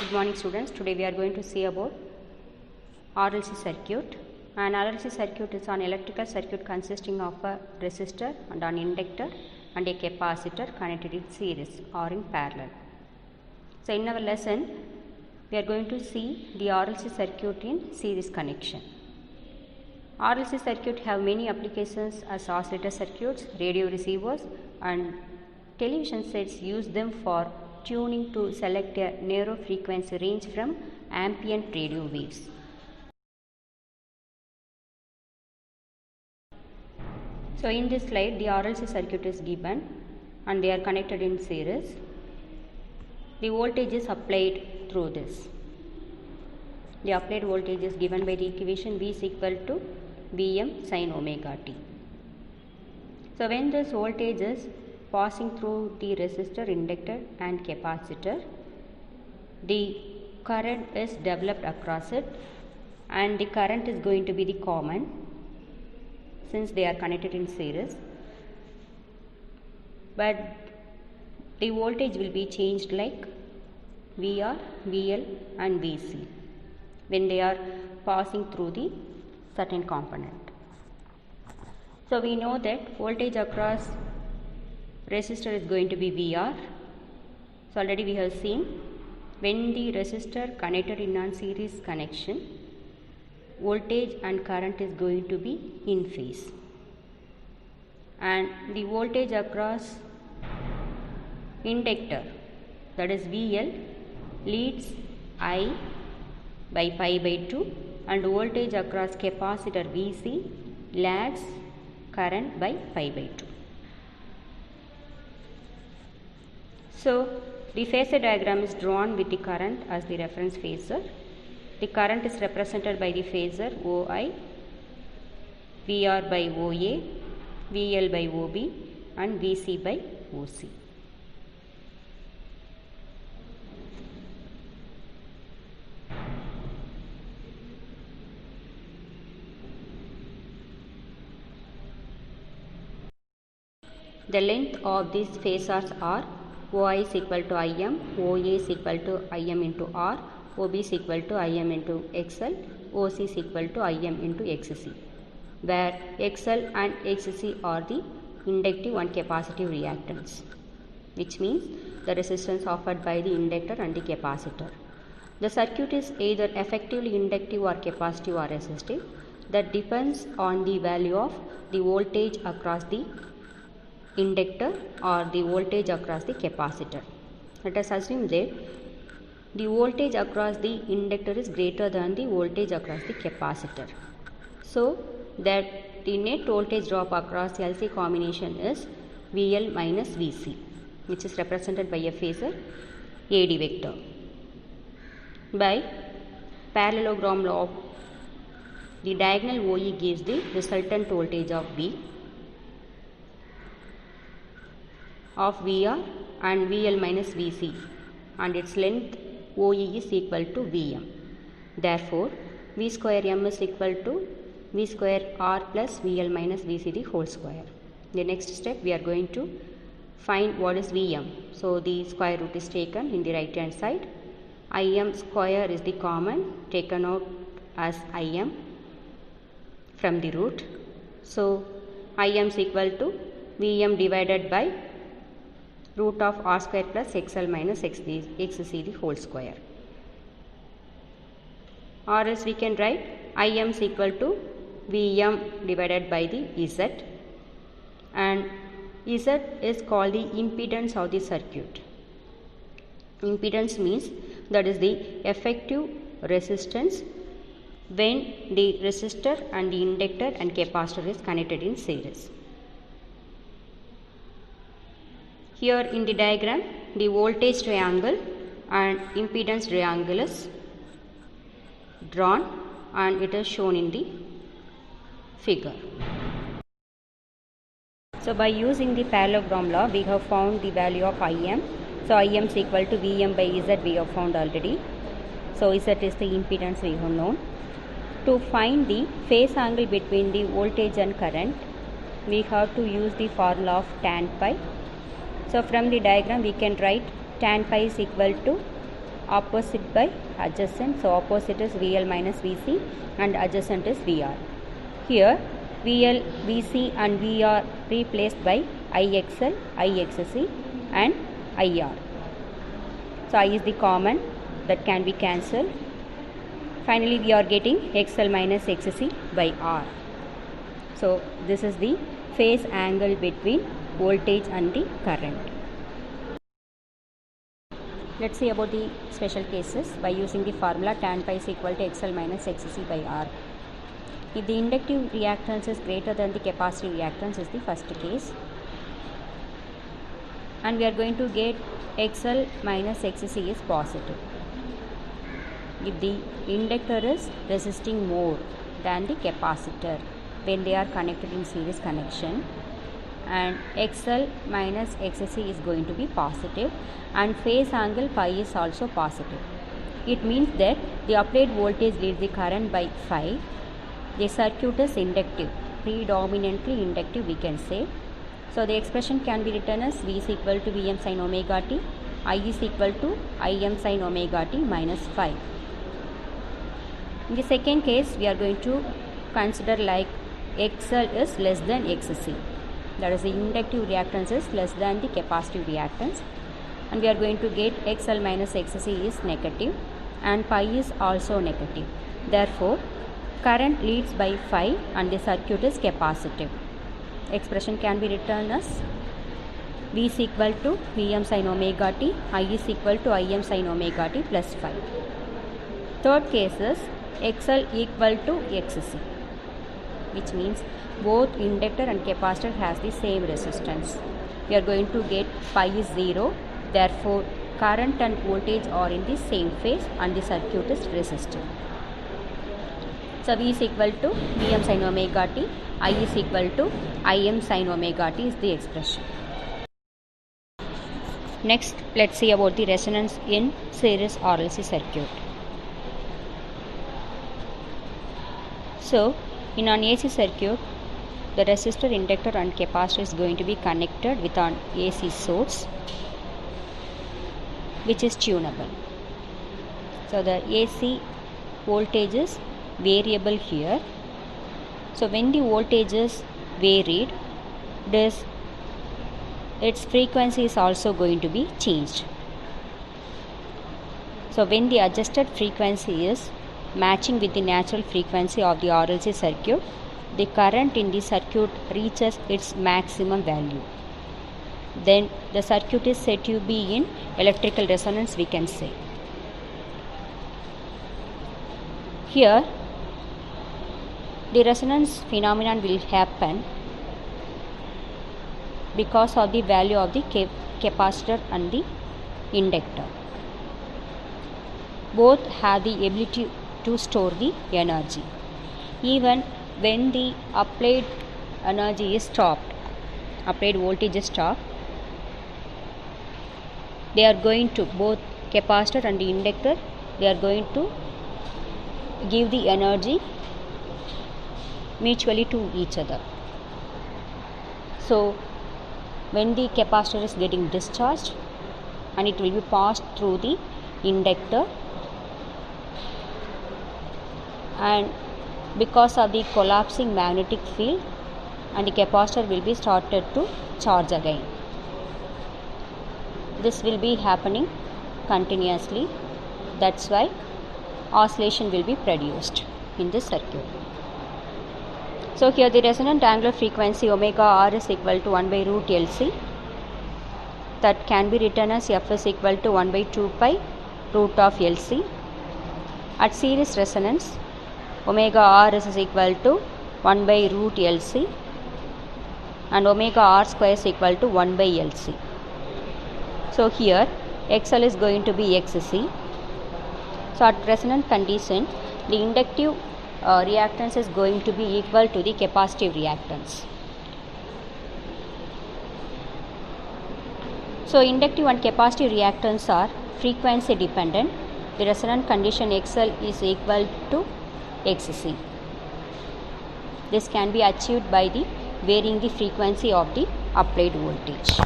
Good morning students. Today we are going to see about RLC circuit. An RLC circuit is an electrical circuit consisting of a resistor and an inductor and a capacitor connected in series or in parallel. So in our lesson we are going to see the RLC circuit in series connection. RLC circuit have many applications as oscillator circuits, radio receivers and television sets use them for tuning to select a narrow frequency range from ambient radio waves. So in this slide the RLC circuit is given and they are connected in series. The voltage is applied through this. The applied voltage is given by the equation V is equal to Vm sin omega t. So when this voltage is passing through the resistor, inductor and capacitor, the current is developed across it and the current is going to be the common since they are connected in series, but the voltage will be changed like VR, VL and VC when they are passing through the certain component. So we know that voltage across resistor is going to be VR. So already we have seen when the resistor connected in non-series connection, voltage and current is going to be in phase, and the voltage across inductor, that is VL, leads I by pi by 2 and voltage across capacitor VC lags current by pi by 2. So the phasor diagram is drawn with the current as the reference phasor. The current is represented by the phasor OI, VR by OA, VL by OB and VC by OC. The length of these phasors are OI is equal to Im, OA is equal to Im into R, OB is equal to Im into XL, OC is equal to Im into XC, where XL and XC are the inductive and capacitive reactants, which means the resistance offered by the inductor and the capacitor. The circuit is either effectively inductive or capacitive or resistive. That depends on the value of the voltage across the inductor or the voltage across the capacitor. Let us assume that the voltage across the inductor is greater than the voltage across the capacitor, so that the net voltage drop across LC combination is VL minus VC, which is represented by a phasor AD vector. By parallelogram law, the diagonal OE gives the resultant voltage of V of VR and VL minus VC, and its length OE is equal to Vm. Therefore, V square M is equal to V square R plus VL minus VC the whole square. The next step we are going to find what is Vm. So the square root is taken in the right hand side. Im square is the common taken out as Im from the root. So Im is equal to Vm divided by root of R square plus XL minus XC the whole square. Or else we can write Im is equal to Vm divided by the Z, and Z is called the impedance of the circuit. Impedance means that is the effective resistance when the resistor and the inductor and capacitor is connected in series. Here in the diagram, the voltage triangle and impedance triangle is drawn and it is shown in the figure. So by using the parallelogram law, we have found the value of Im. So Im is equal to Vm by Z we have found already. So Z is the impedance we have known. To find the phase angle between the voltage and current, we have to use the formula of tan pi. So from the diagram we can write tan pi is equal to opposite by adjacent. So opposite is VL minus VC and adjacent is VR. Here VL, VC and VR replaced by IXL, IXC and IR. So I is the common that can be cancelled. Finally we are getting XL minus XC by R. So this is the phase angle between voltage and the current. Let's see about the special cases by using the formula tan pi is equal to XL minus XC by R. If the inductive reactance is greater than the capacitive reactance is the first case, and we are going to get XL minus XC is positive. If the inductor is resisting more than the capacitor when they are connected in series connection, and XL minus XC is going to be positive and phase angle pi is also positive. It means that the applied voltage leads the current by phi. The circuit is inductive, predominantly inductive we can say. So the expression can be written as V is equal to Vm sin omega t, I is equal to Im sin omega t minus phi. In the second case we are going to consider like XL is less than XC. That is the inductive reactance is less than the capacitive reactance, and we are going to get XL minus XC is negative and pi is also negative. Therefore current leads by phi and the circuit is capacitive. Expression can be written as V is equal to Vm sin omega t, I is equal to Im sin omega t plus phi. Third case is XL equal to XC, which means both inductor and capacitor has the same resistance. We are going to get pi is 0, therefore current and voltage are in the same phase and the circuit is resistive. So V is equal to Vm sin omega t, I is equal to Im sin omega t is the expression. Next, let's see about the resonance in series RLC circuit. So in an AC circuit, the resistor, inductor and capacitor is going to be connected with an AC source which is tunable. So the AC voltage is variable here. So when the voltage is varied, its frequency is also going to be changed. So when the adjusted frequency is matching with the natural frequency of the RLC circuit, the current in the circuit reaches its maximum value. Then the circuit is said to be in electrical resonance we can say. Here the resonance phenomenon will happen because of the value of the capacitor and the inductor. Both have the ability to store the energy. Even when the applied energy is stopped, applied voltage is stopped, they are going to, both capacitor and the inductor, they are going to give the energy mutually to each other. So when the capacitor is getting discharged and it will be passed through the inductor, and because of the collapsing magnetic field, and the capacitor will be started to charge again. This will be happening continuously. That's why oscillation will be produced in this circuit. So here the resonant angular frequency omega r is equal to 1 by root LC. That can be written as F is equal to 1 by 2 pi root of LC. At series resonance, omega r is equal to 1 by root LC and omega r square is equal to 1 by LC. So here XL is going to be XC. So at resonant condition, the inductive reactance is going to be equal to the capacitive reactance. So inductive and capacitive reactance are frequency dependent. The resonant condition XL is equal to XC. This can be achieved by the varying the frequency of the applied voltage.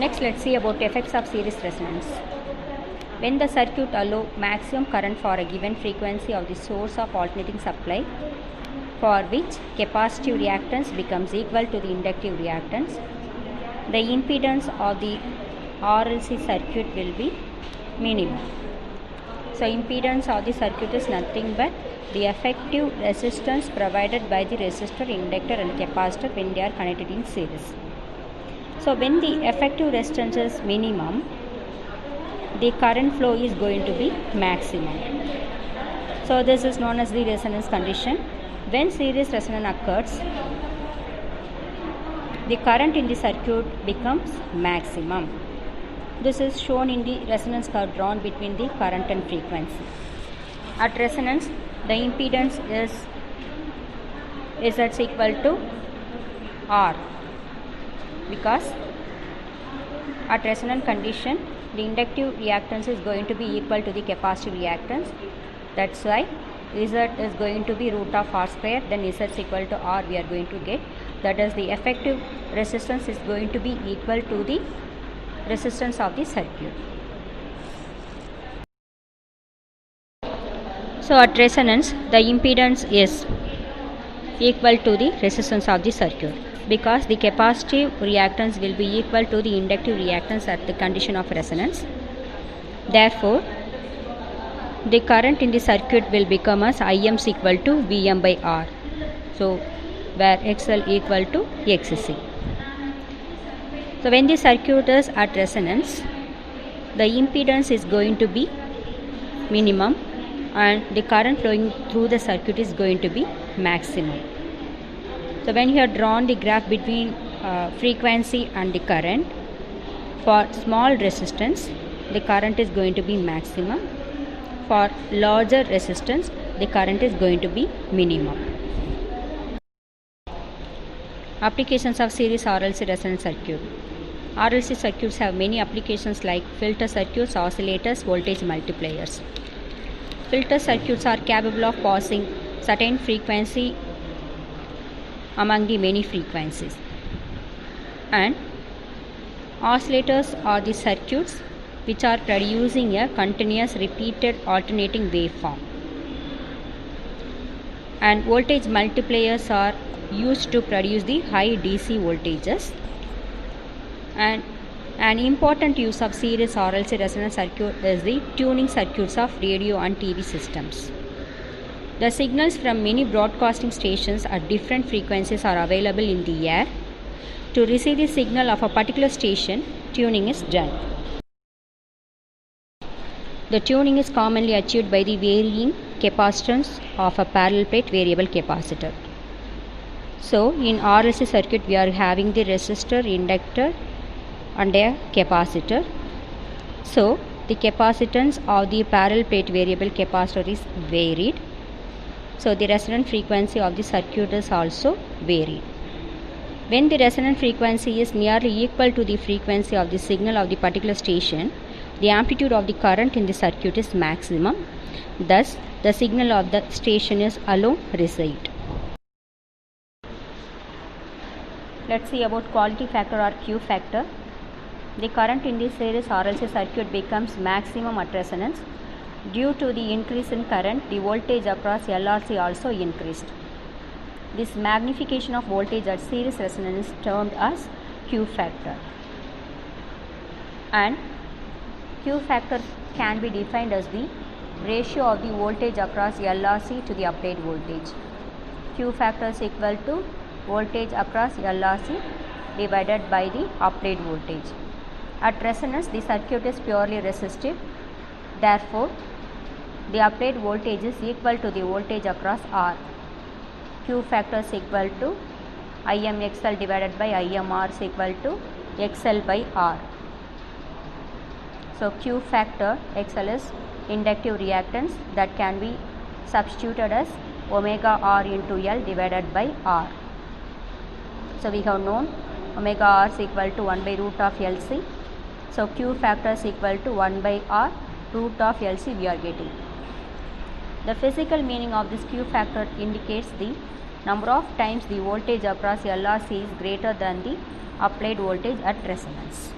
Next, let's see about effects of series resonance. When the circuit allows maximum current for a given frequency of the source of alternating supply, for which capacitive reactance becomes equal to the inductive reactance, the impedance of the RLC circuit will be minimum. So impedance of the circuit is nothing but the effective resistance provided by the resistor, inductor and capacitor when they are connected in series. So when the effective resistance is minimum, the current flow is going to be maximum. So this is known as the resonance condition. When series resonance occurs, the current in the circuit becomes maximum. This is shown in the resonance curve drawn between the current and frequency. At resonance, the impedance is Z equal to R, because at resonance condition the inductive reactance is going to be equal to the capacitive reactance. That's why Z is going to be root of R square, then Z is equal to R we are going to get. That is, the effective resistance is going to be equal to the resistance of the circuit. So at resonance, the impedance is equal to the resistance of the circuit, because the capacitive reactance will be equal to the inductive reactance at the condition of resonance. Therefore, the current in the circuit will become as Im is equal to Vm by R. So where XL equal to XC. So when the circuit is at resonance, the impedance is going to be minimum and the current flowing through the circuit is going to be maximum. So when you have drawn the graph between frequency and the current, for small resistance the current is going to be maximum, for larger resistance the current is going to be minimum. Applications of series RLC resonance circuit. RLC circuits have many applications like filter circuits, oscillators, voltage multipliers. Filter circuits are capable of passing certain frequency among the many frequencies, and oscillators are the circuits which are producing a continuous repeated alternating waveform, and voltage multipliers are used to produce the high DC voltages. And an important use of series RLC resonance circuit is the tuning circuits of radio and TV systems. The signals from many broadcasting stations at different frequencies are available in the air. To receive the signal of a particular station, tuning is done. The tuning is commonly achieved by the varying capacitance of a parallel plate variable capacitor. So in RLC circuit we are having the resistor, inductor and a capacitor. So the capacitance of the parallel plate variable capacitor is varied. So the resonant frequency of the circuit is also varied. When the resonant frequency is nearly equal to the frequency of the signal of the particular station, the amplitude of the current in the circuit is maximum. Thus, the signal of the station is alone received. Let's see about quality factor or Q factor. The current in the series RLC circuit becomes maximum at resonance. Due to the increase in current, the voltage across LRC also increased. This magnification of voltage at series resonance is termed as Q factor. And Q factor can be defined as the ratio of the voltage across LRC to the applied voltage. Q factor is equal to voltage across LRC divided by the applied voltage. At resonance, the circuit is purely resistive. Therefore, the applied voltage is equal to the voltage across R. Q factor is equal to IMXL divided by IMR is equal to XL by R. So Q factor XL is inductive reactance that can be substituted as omega R into L divided by R. So we have known omega R is equal to 1 by root of LC. So Q factor is equal to 1 by R root of LC we are getting. The physical meaning of this Q factor indicates the number of times the voltage across LRC is greater than the applied voltage at resonance.